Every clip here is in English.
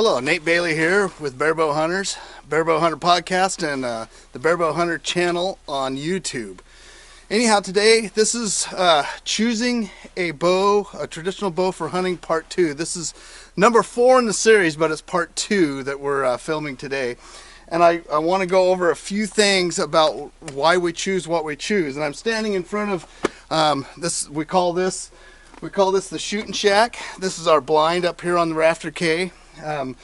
Hello, Nate Bailey here with Barebow Hunters, Barebow Hunter Podcast, and the Barebow Hunter channel on YouTube. Anyhow, today this is choosing a bow, a traditional bow for hunting part 2. This is number 4 in the series, but it's part 2 that we're filming today. And I want to go over a few things about why we choose what we choose. And I'm standing in front of this. We call this the shooting shack. This is our blind up here on the rafter K. The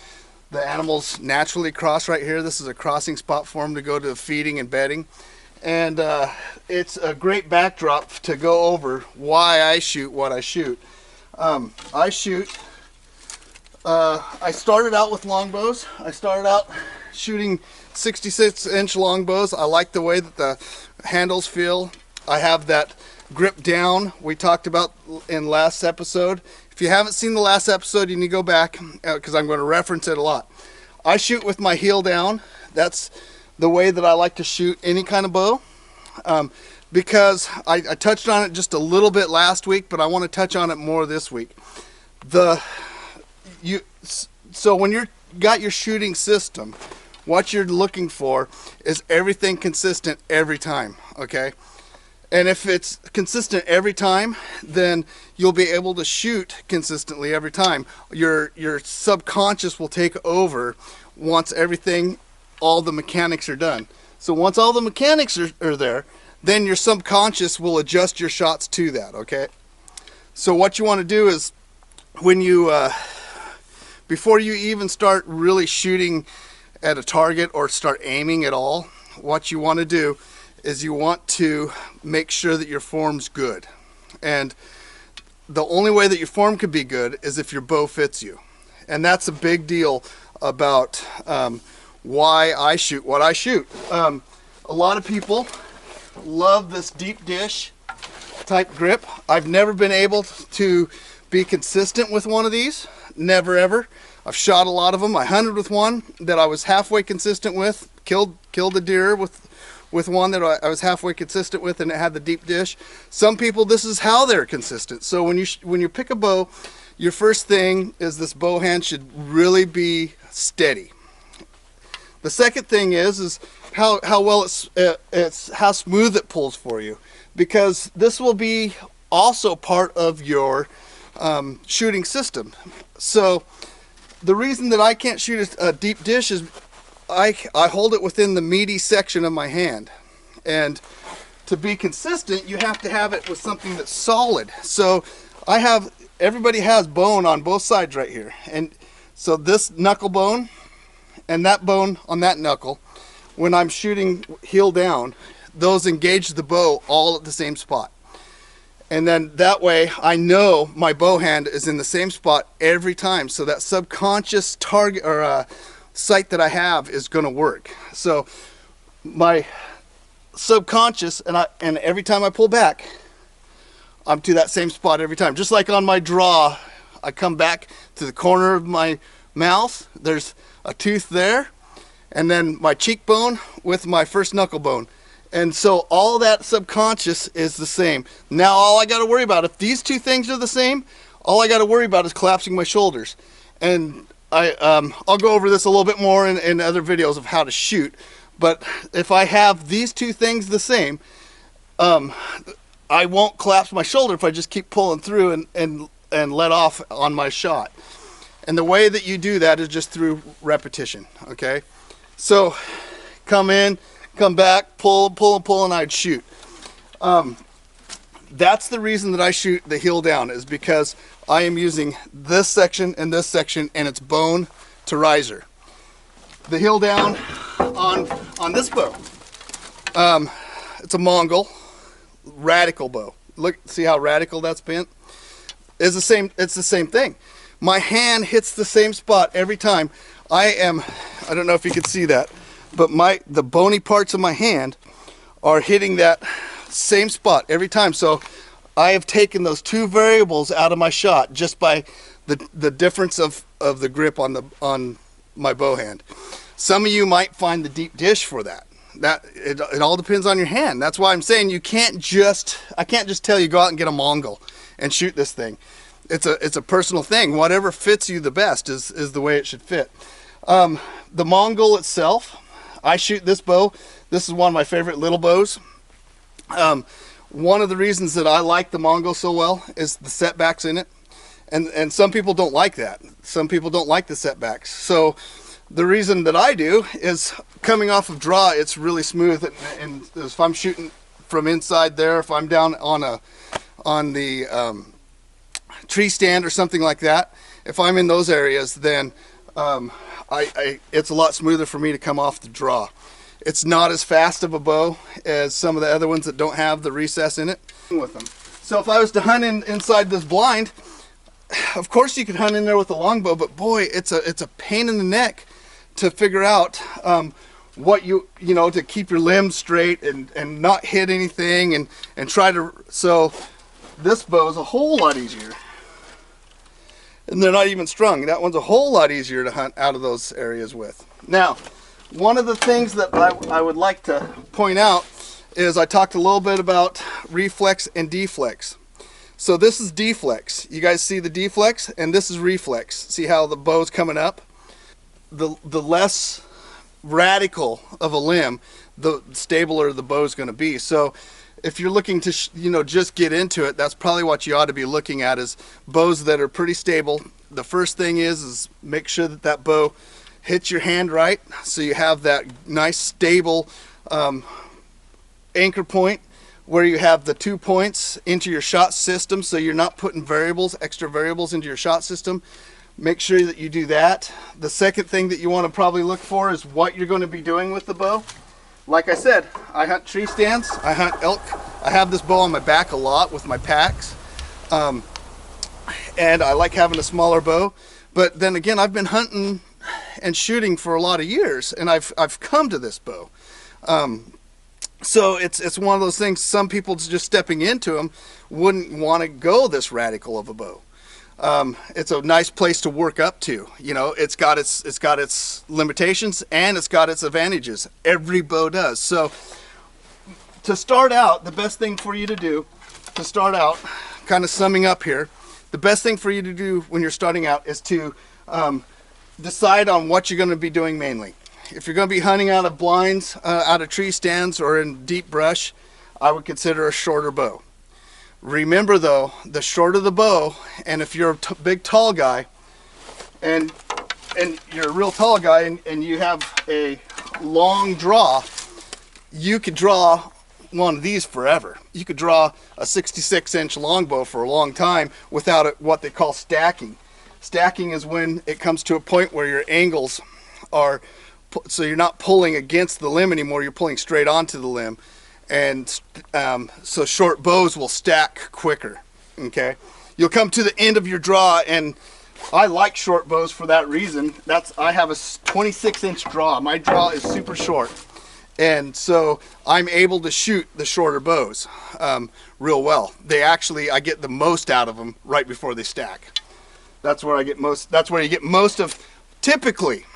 animals naturally cross right here. This is a crossing spot for them to go to feeding and bedding, and it's a great backdrop to go over why I shoot what I shoot. I started out with longbows. I started out shooting 66-inch longbows. I like the way that the handles feel. I have that grip down we talked about in last episode. If you haven't seen the last episode, you need to go back because I'm going to reference it a lot. I shoot with my heel down. That's the way that I like to shoot any kind of bow, because I touched on it just a little bit last week, but I want to touch on it more this week. So when you're got your shooting system, what you're looking for is everything consistent every time, okay? And if it's consistent every time, then you'll be able to shoot consistently every time. Your subconscious will take over once all the mechanics are done. So once all the mechanics are there, then your subconscious will adjust your shots to that, okay? So what you want to do is, when you, before you even start really shooting at a target or start aiming at all, what you want to do is you want to make sure that your form's good. And the only way that your form could be good is if your bow fits you. And that's a big deal about why I shoot what I shoot. A lot of people love this deep dish type grip. I've never been able to be consistent with one of these. Never ever. I've shot a lot of them. I hunted with one that I was halfway consistent with. Killed a deer with one that I was halfway consistent with, and it had the deep dish. Some people, this is how they're consistent. So when you pick a bow, your first thing is this bow hand should really be steady. The second thing is how well it's how smooth it pulls for you, because this will be also part of your shooting system. So the reason that I can't shoot a deep dish is I hold it within the meaty section of my hand, and to be consistent you have to have it with something that's solid. So everybody has bone on both sides right here, and so this knuckle bone and that bone on that knuckle, when I'm shooting heel down, those engage the bow all at the same spot. And then that way I know my bow hand is in the same spot every time, so that subconscious target or sight that I have is going to work. So my subconscious, and every time I pull back, I'm to that same spot every time. Just like on my draw, I come back to the corner of my mouth, there's a tooth there, and then my cheekbone with my first knuckle bone. And so all that subconscious is the same. Now all I got to worry about, if these two things are the same, all I got to worry about is collapsing my shoulders. And I'll go over this a little bit more in other videos of how to shoot, but if I have these two things the same, I won't collapse my shoulder if I just keep pulling through and let off on my shot. And the way that you do that is just through repetition, okay? So come in, come back, pull, and I'd shoot. That's the reason that I shoot the heel down, is because I am using this section, and it's bone to riser. The heel down on this bow, it's a Mongol radical bow. Look, see how radical that's bent? It's the same thing. My hand hits the same spot every time. I don't know if you can see that, but the bony parts of my hand are hitting that same spot every time. So I have taken those two variables out of my shot just by the difference of the grip on my bow hand. Some of you might find the deep dish for that. It all depends on your hand. That's why I'm saying I can't just tell you go out and get a Mongol and shoot this thing. it's a personal thing. Whatever fits you the best is the way it should fit. The Mongol itself, I shoot this bow. This is one of my favorite little bows. One of the reasons that I like the Mongol so well is the setbacks in it. And some people don't like that. Some people don't like the setbacks. So the reason that I do is coming off of draw, it's really smooth. And if I'm shooting from inside there, if I'm down on the tree stand or something like that, if I'm in those areas, then it's a lot smoother for me to come off the draw. It's not as fast of a bow as some of the other ones that don't have the recess in it with them. So if I was to hunt inside this blind, of course you could hunt in there with a longbow, but boy, it's a pain in the neck to figure out what you know, to keep your limbs straight and not hit anything and try to. So this bow is a whole lot easier. And they're not even strung. That one's a whole lot easier to hunt out of those areas with. Now, one of the things that I would like to point out is I talked a little bit about Reflex and D Flex. So this is D Flex. You guys see the D Flex, and this is Reflex. See how the bow's coming up? The less radical of a limb, the stabler the bow's going to be. So if you're looking to just get into it, that's probably what you ought to be looking at, is bows that are pretty stable. The first thing is make sure that bow hits your hand right, so you have that nice stable anchor point where you have the 2 points into your shot system, so you're not putting extra variables into your shot system. Make sure that you do that. The second thing that you want to probably look for is what you're going to be doing with the bow. Like I said, I hunt tree stands, I hunt elk. I have this bow on my back a lot with my packs, and I like having a smaller bow. But then again, I've been hunting and shooting for a lot of years, and I've come to this bow. So it's one of those things, some people just stepping into them wouldn't want to go this radical of a bow. It's a nice place to work up to. You know, it's got its limitations and it's got its advantages. Every bow does. So to start out, the best thing for you to do to start out, kind of summing up here, the best thing for you to do when you're starting out is to decide on what you're going to be doing mainly. If you're going to be hunting out of blinds, out of tree stands, or in deep brush, I would consider a shorter bow. Remember though, the shorter the bow, and if you're a big tall guy, and you're a real tall guy, and you have a long draw, you could draw one of these forever. You could draw a 66-inch longbow for a long time without what they call stacking. Stacking is when it comes to a point where your angles are, so you're not pulling against the limb anymore, you're pulling straight onto the limb. And so short bows will stack quicker. Okay, you'll come to the end of your draw, and I like short bows for that reason. I have a 26-inch draw. My draw is super short, and so I'm able to shoot the shorter bows real well. I get the most out of them right before they stack. That's where I get most. That's where you get most of. Typically,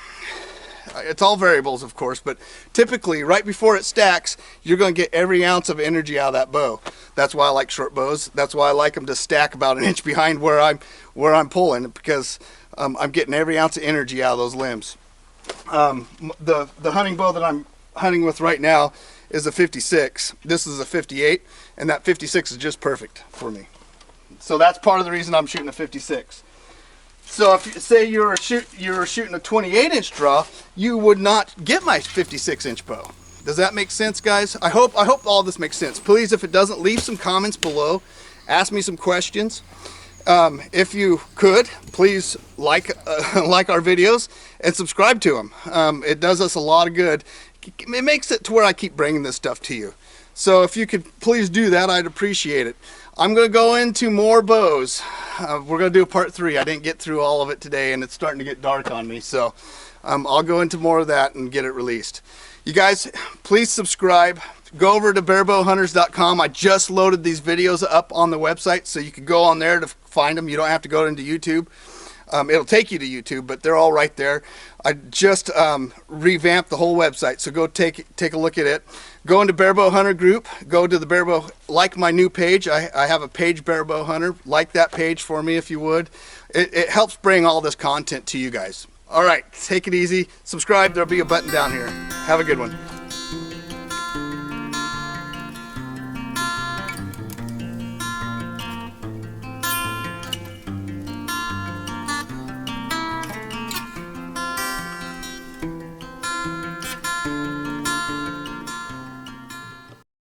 it's all variables, of course, but typically right before it stacks, you're going to get every ounce of energy out of that bow. That's why I like short bows. That's why I like them to stack about an inch behind where I'm pulling, because I'm getting every ounce of energy out of those limbs. The hunting bow that I'm hunting with right now is a 56. This is a 58, and that 56 is just perfect for me. So that's part of the reason I'm shooting a 56. So if you say you're shooting a 28-inch draw, you would not get my 56-inch bow. Does that make sense, guys? I hope all this makes sense. Please, if it doesn't, leave some comments below. Ask me some questions. If you could, please like our videos and subscribe to them. It does us a lot of good. It makes it to where I keep bringing this stuff to you. So if you could please do that, I'd appreciate it. I'm going to go into more bows. We're going to do a part 3. I didn't get through all of it today, and it's starting to get dark on me. So I'll go into more of that and get it released. You guys, please subscribe. Go over to barebowhunters.com. I just loaded these videos up on the website, so you can go on there to find them. You don't have to go into YouTube. It'll take you to YouTube, but they're all right there. I just revamped the whole website, so go take a look at it. Go into Barebow Hunter group. Go to the Barebow, like my new page. I have a page, Barebow Hunter. Like that page for me if you would. It helps bring all this content to you guys. All right, take it easy. Subscribe. There'll be a button down here. Have a good one.